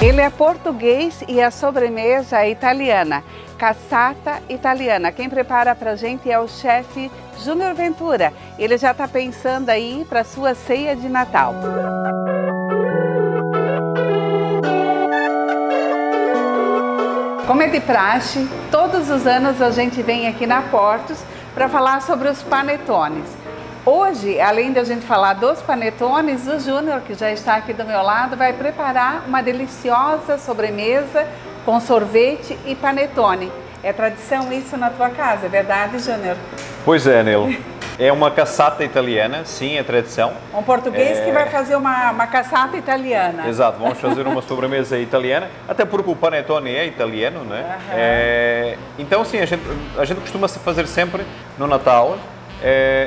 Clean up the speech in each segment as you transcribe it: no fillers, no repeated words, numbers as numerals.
Ele é português e a sobremesa é italiana, cassata italiana. Quem prepara pra gente é o chefe Júnior Ventura. Ele já está pensando aí para sua ceia de Natal. Como é de praxe, todos os anos a gente vem aqui na Portos para falar sobre os panetones. Hoje, além de a gente falar dos panetones, o Júnior, que já está aqui do meu lado, vai preparar uma deliciosa sobremesa com sorvete e panetone. É tradição isso na tua casa, é verdade, Júnior? Pois é, Nelo. É uma cassata italiana, sim, é tradição. Um português que vai fazer uma cassata italiana. Exato, vamos fazer uma sobremesa italiana, até porque o panetone é italiano, não é? Então, sim, a gente costuma fazer sempre no Natal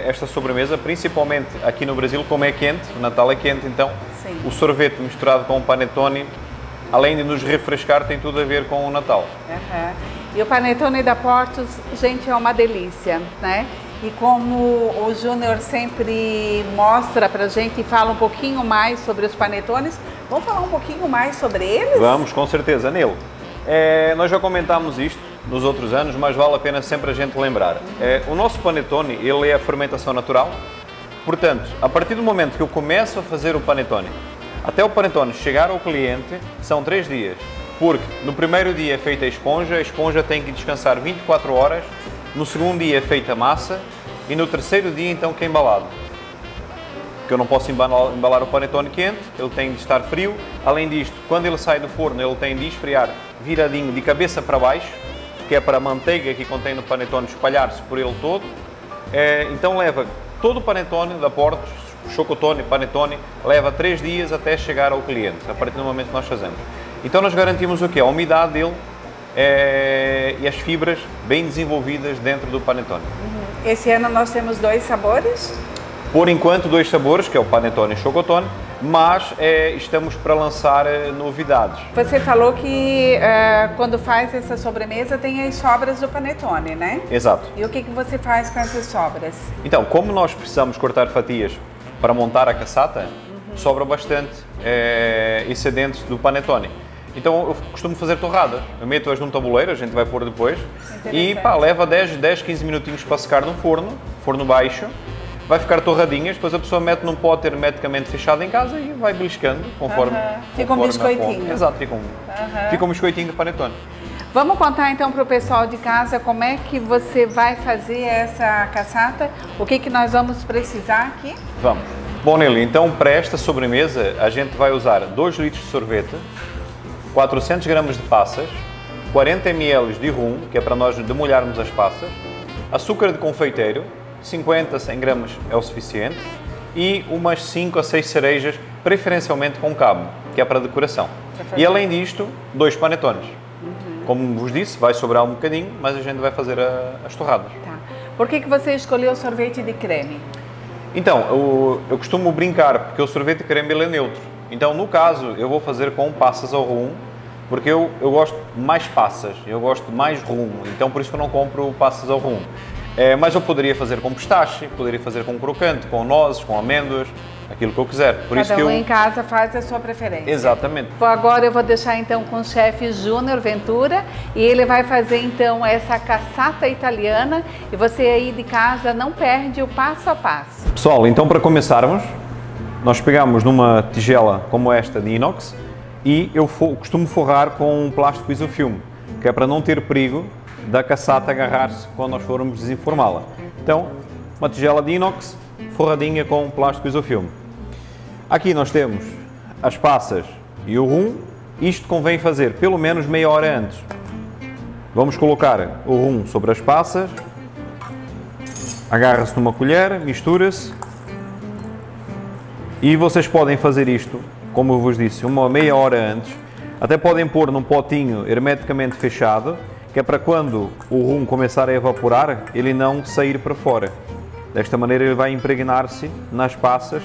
esta sobremesa, principalmente aqui no Brasil, como é quente, o Natal é quente, então sim. O sorvete misturado com o panetone, além de nos refrescar, tem tudo a ver com o Natal. E o panetone da Portos, gente, é uma delícia, né? E como o Júnior sempre mostra pra gente e fala um pouquinho mais sobre os panetones, vamos falar um pouquinho mais sobre eles? Vamos, com certeza. Nilo, nós já comentámos isto nos outros anos, mas vale a pena sempre a gente lembrar. O nosso panetone, ele é a fermentação natural, portanto, a partir do momento que eu começo a fazer o panetone, até o panetone chegar ao cliente, são 3 dias, porque no primeiro dia é feita a esponja tem que descansar 24 horas, no segundo dia é feita a massa e no terceiro dia então que é embalado. Porque eu não posso embalar o panetone quente, ele tem de estar frio. Além disto, quando ele sai do forno, ele tem de esfriar viradinho de cabeça para baixo, que é para a manteiga que contém no panetone espalhar-se por ele todo. Então leva todo o panetone da Portos, chocotone, panetone, leva 3 dias até chegar ao cliente, a partir do momento que nós fazemos. Então nós garantimos o quê? A umidade dele e as fibras bem desenvolvidas dentro do panetone. Esse ano nós temos 2 sabores? Por enquanto 2 sabores, que é o panetone e chocotone, mas estamos para lançar novidades. Você falou que quando faz essa sobremesa tem as sobras do panetone, né? Exato. E o que você faz com essas sobras? Então, como nós precisamos cortar fatias para montar a cassata, sobra bastante excedentes do panetone. Então eu costumo fazer torradas, eu meto-as num tabuleiro, a gente vai pôr depois, e leva 10, 15 minutinhos para secar no forno baixo, vai ficar torradinhas, depois a pessoa mete num pote hermeticamente fechado em casa e vai beliscando conforme... Fica um biscoitinho. Exato, fica um biscoitinho de panetone. Vamos contar então para o pessoal de casa como é que você vai fazer essa cassata, o que nós vamos precisar aqui? Vamos. Bom, Nelly, então para esta sobremesa a gente vai usar 2 litros de sorvete, 400 gramas de passas, 40 ml de rum, que é para nós demolharmos as passas, açúcar de confeiteiro, 50, 100 gramas é o suficiente, e umas 5 a 6 cerejas, preferencialmente com cabo, que é para decoração. E além disto, 2 panetones. Como vos disse, vai sobrar um bocadinho, mas a gente vai fazer as torradas. Tá. Por que você escolheu o sorvete de creme? Então, eu costumo brincar, porque o sorvete de creme ele é neutro. Então, no caso, eu vou fazer com passas ao rum, porque eu gosto mais passas, eu gosto mais rum, então por isso que eu não compro passas ao rum. Mas eu poderia fazer com pistache, poderia fazer com crocante, com nozes, com amêndoas, aquilo que eu quiser. Cada um em casa faz a sua preferência. Exatamente. Agora eu vou deixar então com o chefe Júnior Ventura e ele vai fazer então essa cassata italiana e você aí de casa não perde o passo a passo. Pessoal, então para começarmos, nós pegamos numa tigela como esta de inox e eu costumo forrar com um plástico isofilme, que é para não ter perigo da cassata agarrar-se quando nós formos desenformá-la. Então, uma tigela de inox forradinha com plástico isofilme. Aqui nós temos as passas e o rum. Isto convém fazer pelo menos meia hora antes. Vamos colocar o rum sobre as passas, agarra-se numa colher, mistura-se e vocês podem fazer isto, como eu vos disse, uma meia hora antes. Até podem pôr num potinho hermeticamente fechado, que é para quando o rum começar a evaporar, ele não sair para fora. Desta maneira ele vai impregnar-se nas passas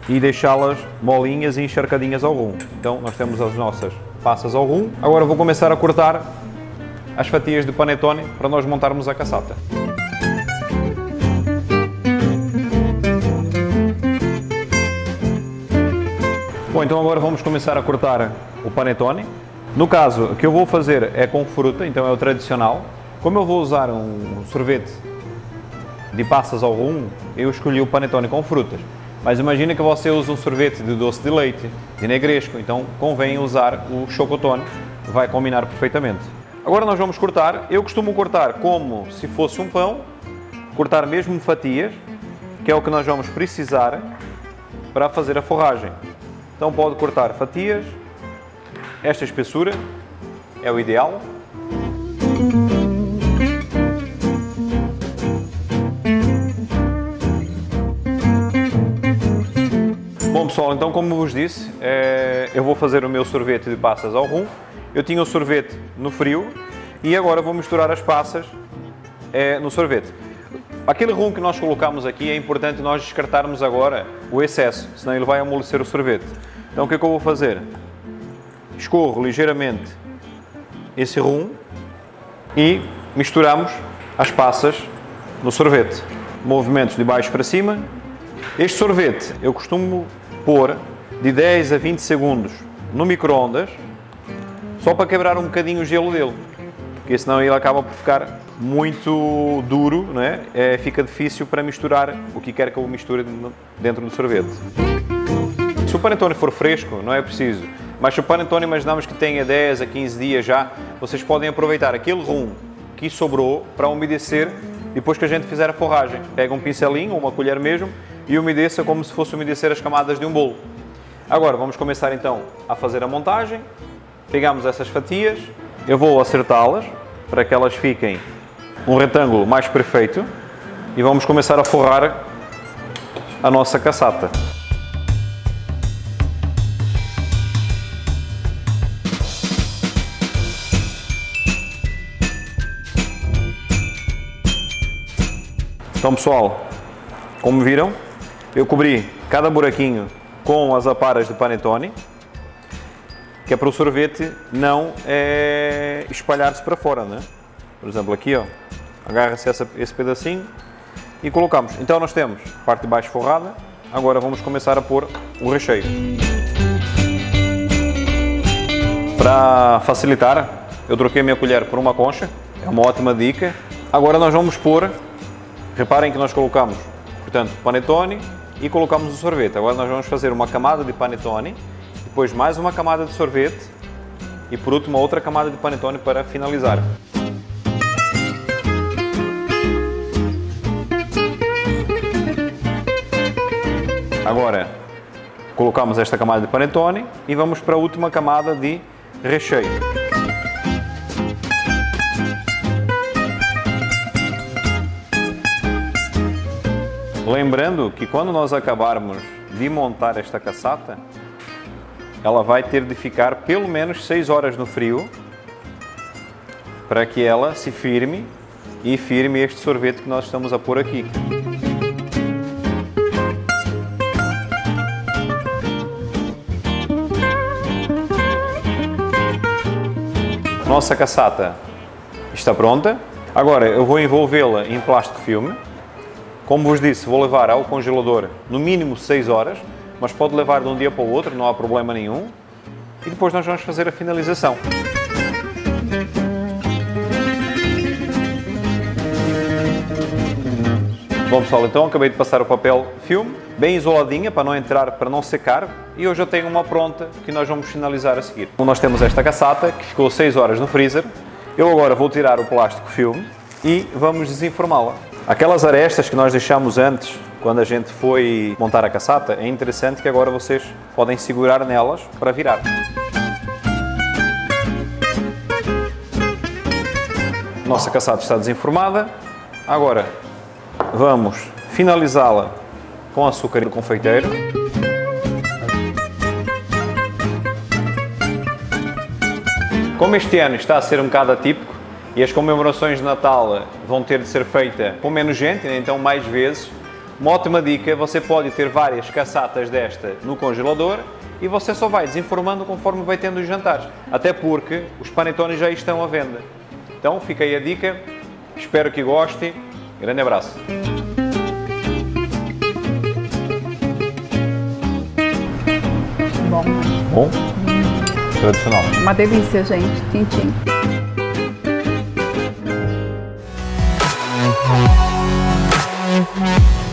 e deixá-las molinhas e encharcadinhas ao rum. Então nós temos as nossas passas ao rum. Agora vou começar a cortar as fatias de panetone para nós montarmos a cassata. Bom, Bom, então agora vamos começar a cortar o panetone. No caso, o que eu vou fazer é com fruta, então é o tradicional. Como eu vou usar um sorvete de passas ao rum, eu escolhi o panetone com frutas. Mas imagina que você usa um sorvete de doce de leite, de negresco, então convém usar o chocotone, vai combinar perfeitamente. Agora nós vamos cortar. Eu costumo cortar como se fosse um pão, cortar mesmo fatias, que é o que nós vamos precisar para fazer a forragem. Então pode cortar fatias, esta espessura é o ideal. Bom pessoal, então como vos disse, eu vou fazer o meu sorvete de passas ao rum. Eu tinha o sorvete no frio e agora vou misturar as passas no sorvete. Aquele rum que nós colocamos aqui é importante nós descartarmos agora o excesso, senão ele vai amolecer o sorvete. Então o que é que eu vou fazer? Escorro ligeiramente esse rum e misturamos as passas no sorvete. Movimentos de baixo para cima. Este sorvete eu costumo pôr de 10 a 20 segundos no micro-ondas, só para quebrar um bocadinho o gelo dele, porque senão ele acaba por ficar muito duro, não é? Fica difícil para misturar o que quer que eu misture dentro do sorvete. Se o panetone for fresco, não é preciso, mas se o panetone imaginamos que tenha 10 a 15 dias já, vocês podem aproveitar aquele rum que sobrou para umedecer depois que a gente fizer a forragem. Pega um pincelinho ou uma colher mesmo e umedeça como se fosse umedecer as camadas de um bolo. Agora vamos começar então a fazer a montagem. Pegamos essas fatias, eu vou acertá-las para que elas fiquem um retângulo mais perfeito e vamos começar a forrar a nossa cassata. Então pessoal, como viram, eu cobri cada buraquinho com as aparas de panetone, que é para o sorvete não espalhar-se para fora, né? Por exemplo, aqui, ó, agarra-se esse pedacinho e colocamos. Então nós temos a parte de baixo forrada, agora vamos começar a pôr o recheio. Para facilitar, eu troquei a minha colher por uma concha, é uma ótima dica. Agora nós vamos pôr, reparem que nós colocamos, portanto, panetone e colocamos o sorvete. Agora nós vamos fazer uma camada de panetone, depois mais uma camada de sorvete e por último outra camada de panetone para finalizar. Agora colocamos esta camada de panetone e vamos para a última camada de recheio. Lembrando que quando nós acabarmos de montar esta cassata, ela vai ter de ficar pelo menos 6 horas no frio para que ela se firme e firme este sorvete que nós estamos a pôr aqui. Nossa cassata está pronta. Agora eu vou envolvê-la em plástico filme. Como vos disse, vou levar ao congelador no mínimo 6 horas, mas pode levar de um dia para o outro, não há problema nenhum. E depois nós vamos fazer a finalização. Bom pessoal, então acabei de passar o papel filme, bem isoladinha para não entrar, para não secar, e hoje eu tenho uma pronta que nós vamos finalizar a seguir. Então, nós temos esta cassata que ficou 6 horas no freezer. Eu agora vou tirar o plástico filme e vamos desenformá-la. Aquelas arestas que nós deixamos antes, quando a gente foi montar a cassata, é interessante que agora vocês podem segurar nelas para virar. Nossa cassata está desenformada. Agora vamos finalizá-la com açúcar do confeiteiro. Como este ano está a ser um bocado atípico, e as comemorações de Natal vão ter de ser feitas com menos gente, então mais vezes. Uma ótima dica, você pode ter várias cassatas desta no congelador e você só vai desenformando conforme vai tendo os jantares. Até porque os panetones já estão à venda. Então fica aí a dica, espero que gostem. Grande abraço! bom, né? Bom? Tradicional. Uma delícia, gente. Tintim.